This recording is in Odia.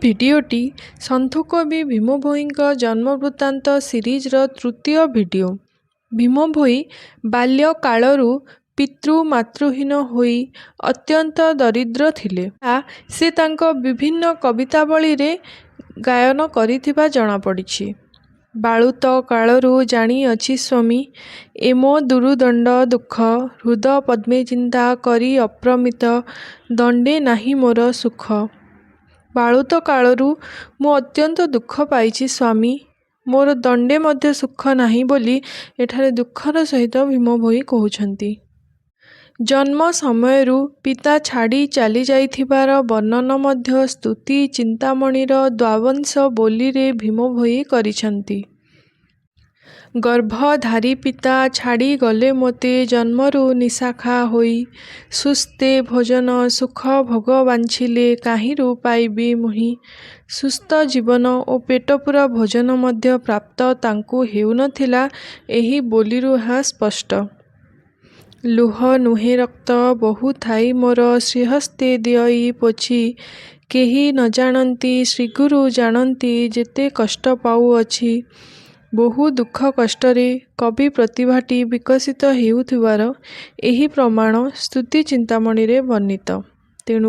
ଭିଡ଼ିଓଟି ସନ୍ଥ କବି ଭୀମ ଭୋଇଙ୍କ ଜନ୍ମ ବୃତ୍ତାନ୍ତ ସିରିଜର ତୃତୀୟ ଭିଡ଼ିଓ। ଭୀମ ଭୋଇ ବାଲ୍ୟକାଳରୁ ପିତୃ ମାତୃହୀନ ହୋଇ ଅତ୍ୟନ୍ତ ଦରିଦ୍ର ଥିଲେ। ସେ ତାଙ୍କ ବିଭିନ୍ନ କବିତାବଳୀରେ ଗାୟନ କରିଥିବା ଜଣାପଡ଼ିଛି। ବାଳୁତ କାଳରୁ ଜାଣିଅଛି ସ୍ୱାମୀ ଏ ମୋ ଦୁରୁଦଣ୍ଡ ଦୁଃଖ ହୃଦ ପଦ୍ମେ ଚିନ୍ତା କରି ଅପ୍ରମିତ ଦଣ୍ଡେ ନାହିଁ ମୋର ସୁଖ। ବାଳୁତ କାଳରୁ ମୁଁ ଅତ୍ୟନ୍ତ ଦୁଃଖ ପାଇଛି ସ୍ୱାମୀ, ମୋର ଦଣ୍ଡେ ମଧ୍ୟ ସୁଖ ନାହିଁ ବୋଲି ଏଠାରେ ଦୁଃଖର ସହିତ ଭୀମ ଭୋଇ କହୁଛନ୍ତି। ଜନ୍ମ ସମୟରୁ ପିତା ଛାଡ଼ି ଚାଲିଯାଇଥିବାର ବର୍ଣ୍ଣନା ମଧ୍ୟ ସ୍ତୁତି ଚିନ୍ତାମଣିର ଦ୍ୱାବଂଶ ବୋଲିରେ ଭୀମ ଭୋଇ କରିଛନ୍ତି। ଗର୍ଭଧାରୀ ପିତା ଛାଡ଼ି ଗଲେ ମୋତେ ଜନ୍ମରୁ ନିଶାଖା ହୋଇ, ସୁସ୍ତେ ଭୋଜନ ସୁଖ ଭୋଗ ବାଞ୍ଛିଲେ କାହିଁରୁ ପାଇବି ମୁହିଁ। ସୁସ୍ଥ ଜୀବନ ଓ ପେଟପୂରା ଭୋଜନ ମଧ୍ୟ ପ୍ରାପ୍ତ ତାଙ୍କୁ ହେଉନଥିଲା ଏହି ବୋଲିରୁ ଏହା ସ୍ପଷ୍ଟ। ଲୁହ ନୁହେଁ ରକ୍ତ ବହୁ ଥାଇ ମୋର ଶ୍ରୀହସ୍ତେ ଦିଅଇ ପୋଛି, କେହି ନ ଜାଣନ୍ତି ଶ୍ରୀଗୁରୁ ଜାଣନ୍ତି ଯେତେ କଷ୍ଟ ପାଉଅଛି। ବହୁ ଦୁଃଖ କଷ୍ଟରେ କବି ପ୍ରତିଭାଟି ବିକଶିତ ହେଉଥିବାର ଏହି ପ୍ରମାଣ ସ୍ତୁତି ଚିନ୍ତାମଣିରେ ବର୍ଣ୍ଣିତ। ତେଣୁ